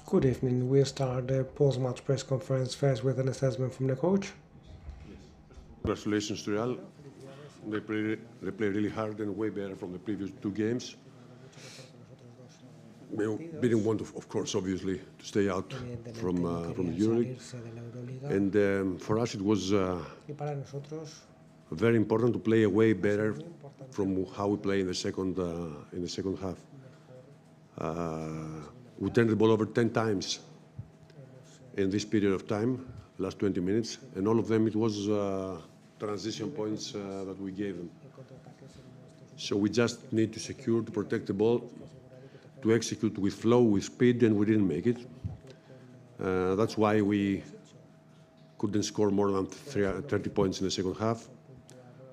Good evening. We'll start the post-match press conference first with an assessment from the coach. Congratulations to Real. They play really hard and way better from the previous two games. We didn't want, of course, obviously, to stay out from the EuroLeague. And for us, it was very important to play way better from how we play in the second half. We turned the ball over 10 times in this period of time, last 20 minutes, and all of them it was transition points that we gave them. So we just need to secure, to protect the ball, to execute with flow, with speed, and we didn't make it. That's why we couldn't score more than 30 points in the second half.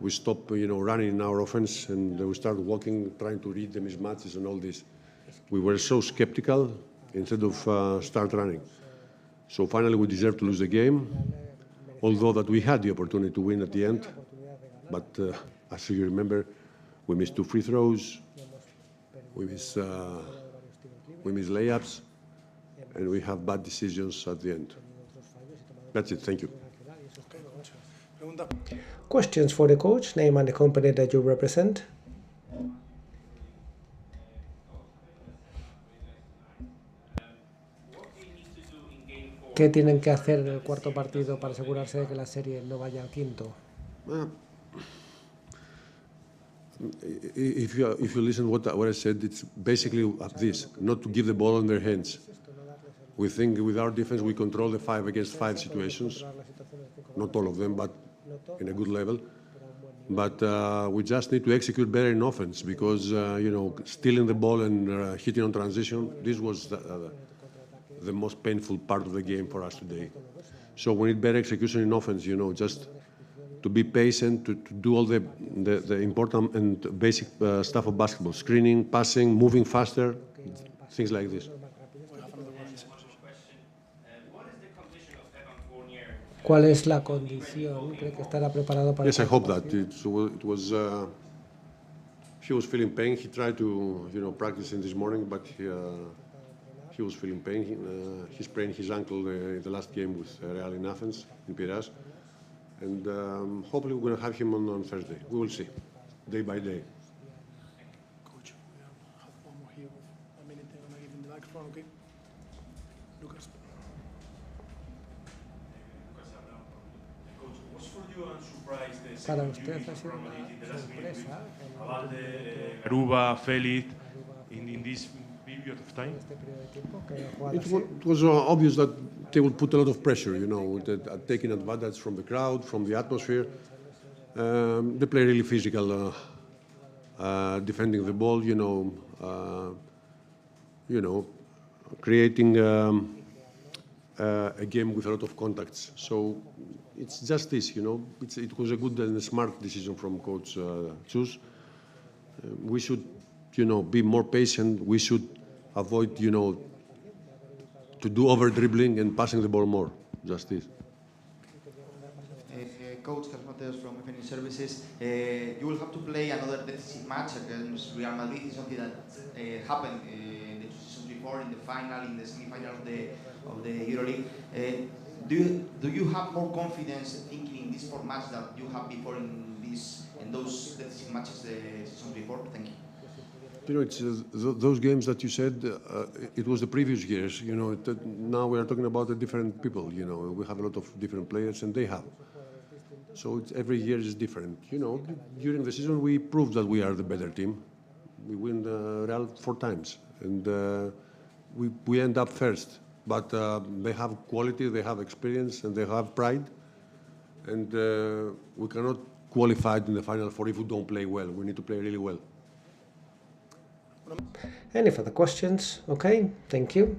We stopped, running in our offense, and we started walking, trying to read the mismatches and all this. We were so skeptical instead of start running. So finally, we deserved to lose the game, although that we had the opportunity to win at the end. But as you remember, we missed 2 free throws, we missed layups, and we have bad decisions at the end. That's it. Thank you. Questions for the coach, name and the company that you represent. ¿Qué tienen que hacer en el cuarto partido para asegurarse de que la serie no vaya al quinto? If you listen what I said, it's basically this: not to give the ball in their hands. We think with our defense we control the 5 against 5 situations, not all of them, but in a good level. But we just need to execute better in offense because stealing the ball and hitting on transition, this was the most painful part of the game for us today. So we need better execution in offense, just to be patient, to do all the important and basic stuff of basketball: screening, passing, moving faster, things like this. ¿Cuál es la condición? ¿Cree que estará preparado para? Yes, I hope that. It was. He was feeling pain. He tried to, practice in this morning, but he was feeling pain. He sprained his ankle in the last game with Real in Athens, in Piraeus. And hopefully we're going to have him on Thursday. We will see, day by day. Coach, we have one more here with a minute. I'm going to give him the microphone, okay? Lucas. Coach, was for you a surprise the Para second usted unit ha sido from una Madrid in the last minute sorpresa with Abalde, Garuba, Félix in this period of time? este periodo de tiempo que haya jugado así. It was obvious that they would put a lot of pressure, taking advantage from the crowd, from the atmosphere. They play really physical, defending the ball, creating a game with a lot of contacts. So it's just this, it was a good and a smart decision from Coach Chus. We should, be more patient. We should avoid, to do over dribbling and passing the ball more. Just this. Coach Carlos Mateos from FNU Services. You will have to play another decisive match against Real Madrid. It's something that happened in the 2 seasons before, in the final, in the semi-final of the EuroLeague. Do you have more confidence thinking in this format that you have before in those decisive matches the seasons before? Thank you. It's those games that you said, it was the previous years. Now we are talking about the different people. We have a lot of different players, and they have. So every year is different. During the season, we proved that we are the better team. We win Real 4 times, and we end up first. But they have quality, they have experience, and they have pride. And we cannot qualify in the Final Four if we don't play well. We need to play really well. Any further questions? Okay, thank you.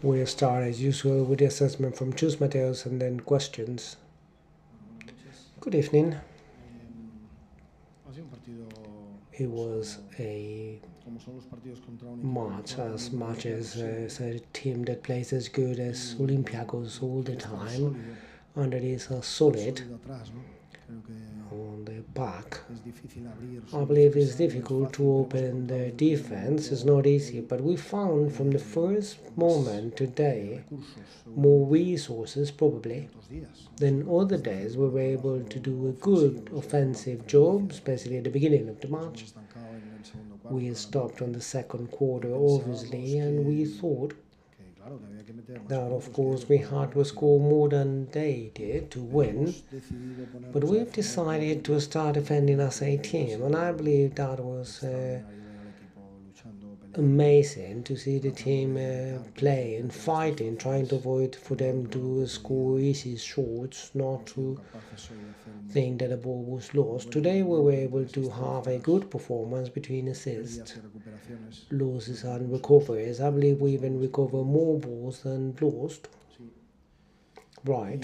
We'll start as usual with the assessment from Chus Mateos and then questions. Good evening. Ha sido un partido It was a como son los partidos contra un equipo match as a team that plays as good as Olympiacos all the time, and that is solid sólido atrás, ¿no? Creo que on the back. es difícil abrir. I believe it's difficult to open the defense. It's not easy, but we found from the first moment today more resources probably than other days. We were able to do a good offensive job, especially at the beginning of the match. We stopped on the second quarter obviously, and we thought that of course we had to score more than they did to win, but we've decided to start defending as a team, and I believe that was amazing to see the team playing, fighting, trying to avoid for them to score easy shots, not to think that the ball was lost. Today we were able to have a good performance between assists, losses and recoveries. I believe we even recover more balls than lost. Right.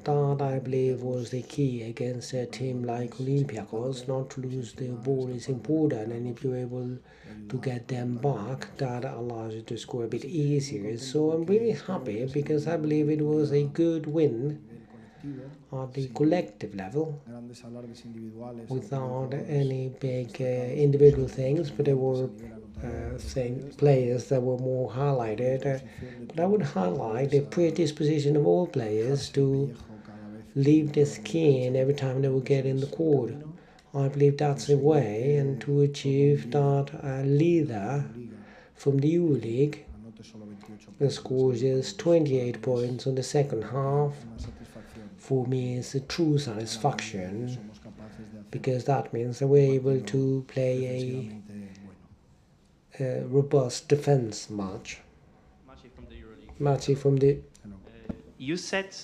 That I believe was the key against a team like Olympiacos. Not to lose the ball is important, and if you're able to get them back, that allows you to score a bit easier. So I'm really happy because I believe it was a good win at the collective level without any big individual things, but there were players that were more highlighted. But I would highlight the predisposition of all players to leave the skin every time they would get in the court. I believe that's a way, and to achieve that leader from the EuroLeague scores just 28 points on the second half. For me, it's a true satisfaction because that means that we're able to play a robust defense match. Matchy from the You said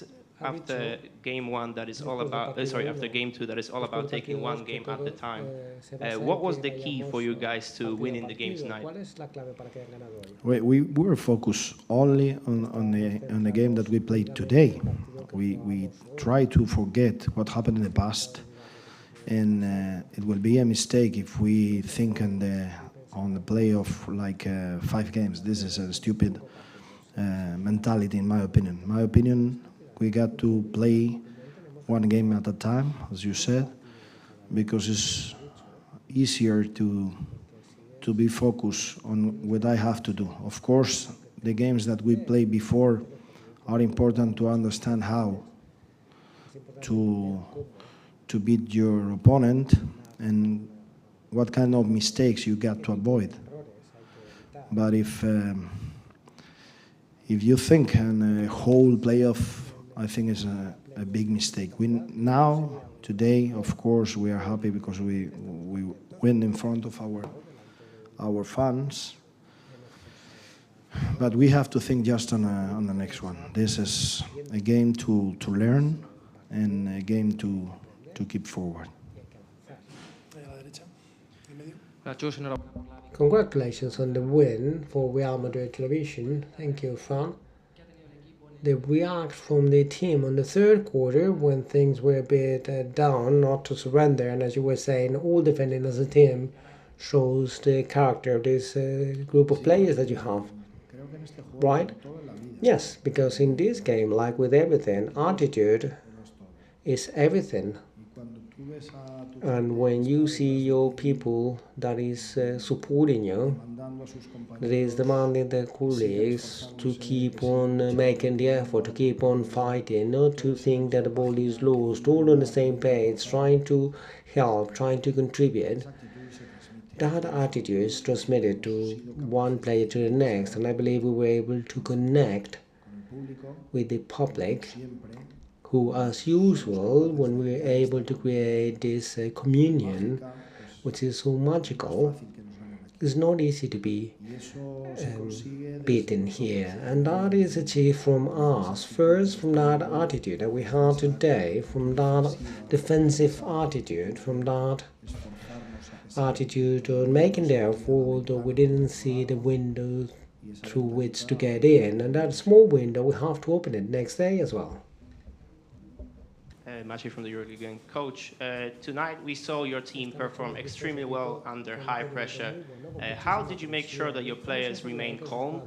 after game one that is all about after game two that is all about taking one game at a time. What was the key for you guys to winning the game tonight? We were focused only on the game that we played today. We try to forget what happened in the past, and it will be a mistake if we think on the play of like 5 games. This is a stupid mentality, in my opinion. My opinion, we got to play one game at a time, as you said, because it's easier to be focused on what I have to do. Of course, the games that we played before are important to understand how to beat your opponent and what kind of mistakes you got to avoid. But if you think in a whole playoff, I think it's a big mistake. Today, of course, we are happy because we win in front of our fans. But we have to think just on the next one. This is a game to learn and a game to keep forward. Congratulations on the win for Real Madrid television. Thank you, Fran. The react from the team on the third quarter when things were a bit down, not to surrender, and as you were saying, all defending as a team shows the character of this group of players that you have. Right? Yes, because in this game, like with everything, attitude is everything. And when you see your people that is supporting you, that is demanding their colleagues to keep on making the effort, to keep on fighting, not to think that the ball is lost, all on the same page, trying to help, trying to contribute, that attitude is transmitted to one player to the next, and I believe we were able to connect with the public, who, as usual, when we were able to create this communion, which is so magical, it's not easy to be beaten here. And that is achieved from us, first from that attitude that we have today, from that defensive attitude, from that attitude on making the effort, although we didn't see the window through which to get in, and that small window we have to open it next day as well. Maciej from the Euroleague. Coach, tonight we saw your team perform extremely well under high pressure. How did you make sure that your players remained calm,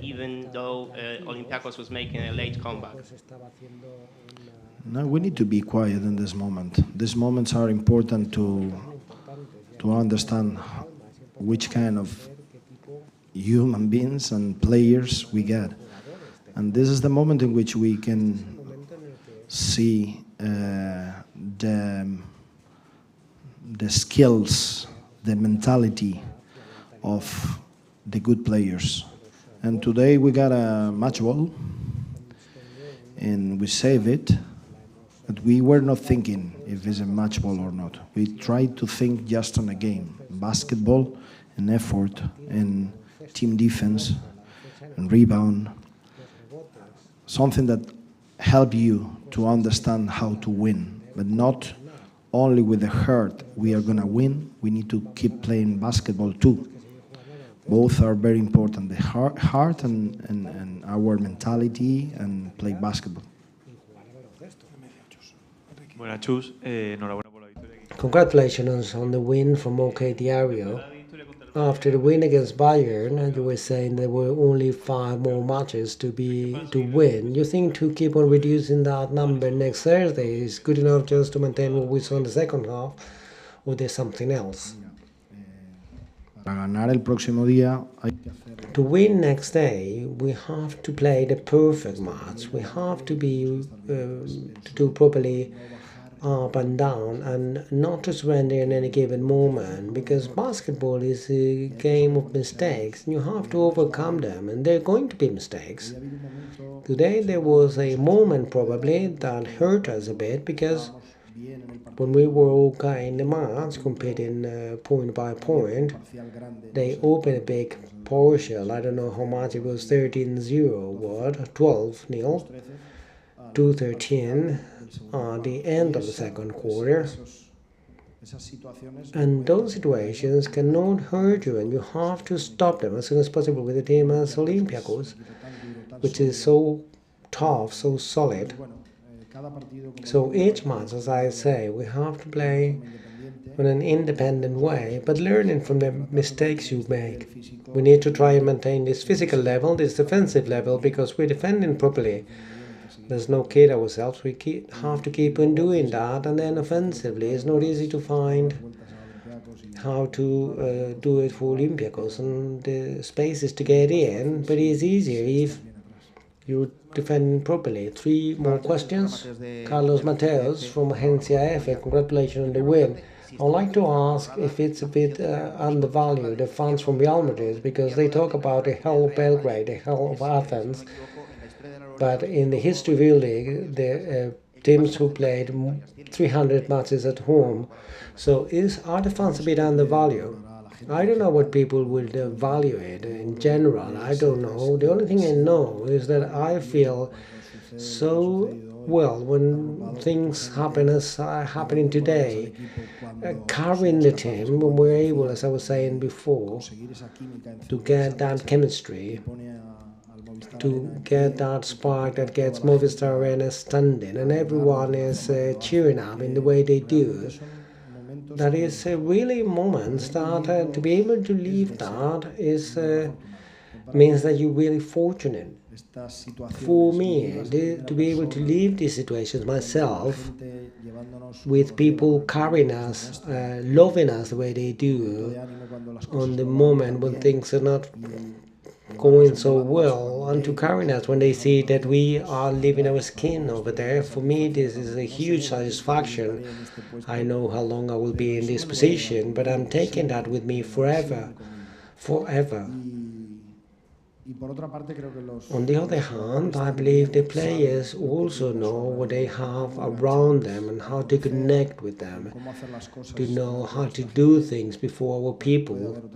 even though Olympiacos was making a late comeback? No, we need to be quiet in this moment. These moments are important to understand which kind of human beings and players we get. And this is the moment in which we can see the skills, the mentality of the good players. And today we got a match ball and we save it, but we were not thinking if it's a match ball or not. We tried to think just on a game, basketball and effort and team defense and rebound, something that help you to understand how to win, but not only with the heart we are going to win, we need to keep playing basketball too. Both are very important, the heart and our mentality and play basketball. Congratulations on the win from OK Diario. After the win against Bayern, you were saying there were only 5 more matches to win. You think to keep on reducing that number next Thursday is good enough just to maintain what we saw in the second half, or there's something else? To win next day, we have to play the perfect match. We have to do properly up and down and not to surrender in any given moment, because basketball is a game of mistakes and you have to overcome them, and there are going to be mistakes. Today there was a moment probably that hurt us a bit, because when we were okay in the match competing point by point, they opened a big partial, I don't know how much it was, 13-0 what, 12-0, 2-13 at the end of the second quarter. And those situations cannot hurt you, and you have to stop them as soon as possible with a team as Olympiacos, which is so tough, so solid. So each match, as I say, we have to play in an independent way, but learning from the mistakes you make. We need to try and maintain this physical level, this defensive level, because we're defending properly. Let's not kid ourselves, we have to keep on doing that, and then offensively it's not easy to find how to do it for Olympiacos and the spaces to get in, but it's easier if you defend properly. 3 more questions. Carlos Mateos from Agencia F, congratulations on the win. I'd like to ask if it's a bit undervalued, the fans from Real Madrid, because they talk about the hell of Belgrade, the hell of Athens. But in the history of the league, the teams who played 300 matches at home, so are the fans a bit undervalued? I don't know what people would value it in general. I don't know. The only thing I know is that I feel so well when things happen as are happening today, carrying the team when we're able, as I was saying before, to get that chemistry, to get that spark that gets Movistar Arena standing, and everyone is cheering up in the way they do. That is really moments that to be able to leave that is means that you're really fortunate. For me, to be able to leave these situations myself with people carrying us, loving us the way they do, on the moment when things are not going so well, and to carrying us when they see that we are leaving our skin over there. For me, this is a huge satisfaction. I know how long I will be in this position, but I'm taking that with me forever. On the other hand, I believe the players also know what they have around them and how to connect with them, to know how to do things before our people.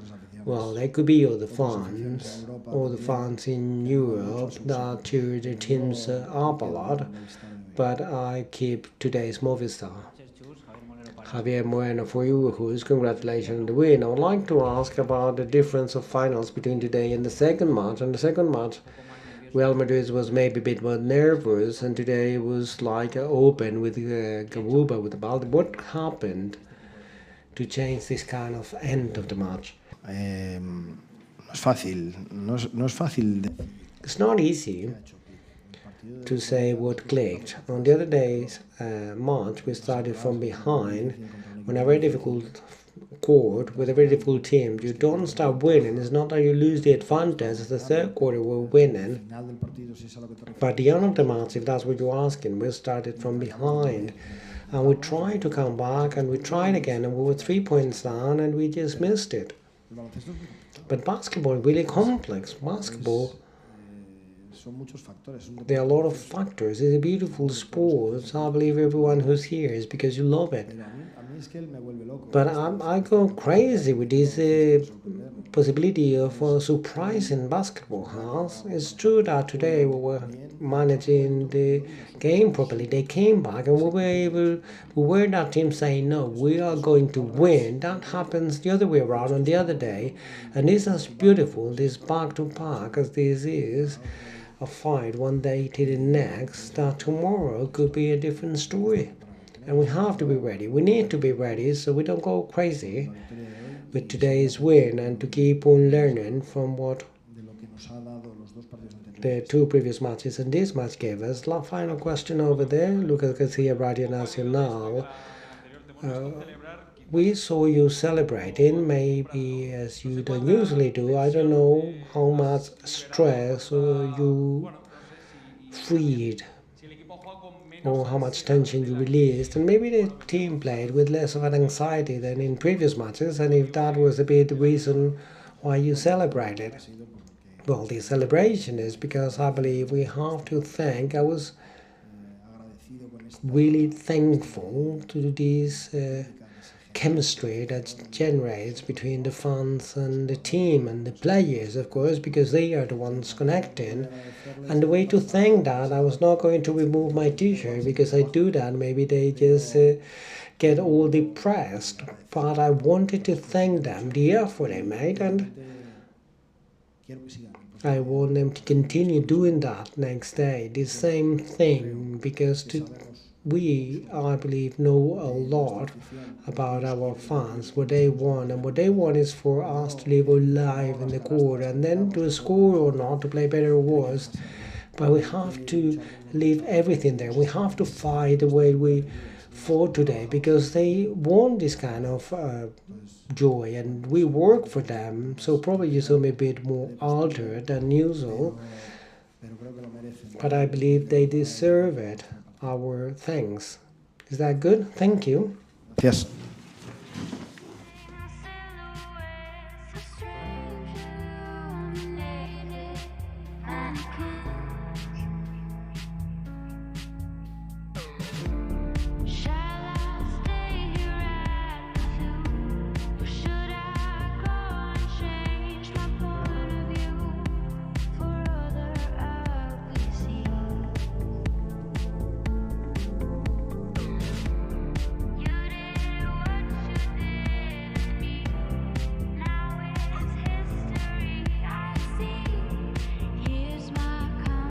Well, they could be all the fans in Europe that cheer their teams up a lot, but I keep today's Movistar. Javier Moreno for you, who's congratulations on the win. I would like to ask about the difference of finals between today and the second match. In the second match, Real Madrid was maybe a bit more nervous, and today was like open with Garuba with the ball. What happened to change this kind of end of the match? No es fácil, no es fácil. It's not easy to say what clicked. On the other day's match, we started from behind on a very difficult court with a very difficult team. You don't start winning. It's not that you lose the advantage. The third quarter we're winning. But at the end of the match, if that's what you're asking, we started from behind. And we tried to come back and we tried again and we were 3 points down and we just missed it. But basketball is really complex. Basketball, there are a lot of factors. It's a beautiful sport. I believe everyone who's here is because you love it. But I go crazy with this possibility of surprising basketball house. It's true that today we were managing the game properly. They came back and we were that team saying, no, we are going to win. That happens the other way around on the other day. And this is beautiful, this back to back, as this is a fight one day to the next, that tomorrow could be a different story. And we have to be ready. We need to be ready so we don't go crazy with today's win and to keep on learning from what the two previous matches and this match gave us. La final question over there, Lucas Garcia, Radio Nacional. We saw you celebrating, maybe as you don't usually do. I don't know how much stress you freed or how much tension you released, and maybe the team played with less of an anxiety than in previous matches, and if that was a bit the reason why you celebrated. Well, the celebration is because I believe we have to thank, I was really thankful to this chemistry that generates between the fans and the team and the players, of course, because they are the ones connecting. And the way to thank that, I was not going to remove my t-shirt because I do that, maybe they just get all depressed, but I wanted to thank them, the effort they made, and I want them to continue doing that next day, the same thing, because we, I believe, know a lot about our fans, what they want, and what they want is for us to live our life in the court, and then to score or not, to play better or worse. But we have to leave everything there. We have to fight the way we fought today, because they want this kind of joy, and we work for them. So probably you saw me a bit more altered than usual, but I believe they deserve it. Our thanks. Is that good? Thank you. Yes.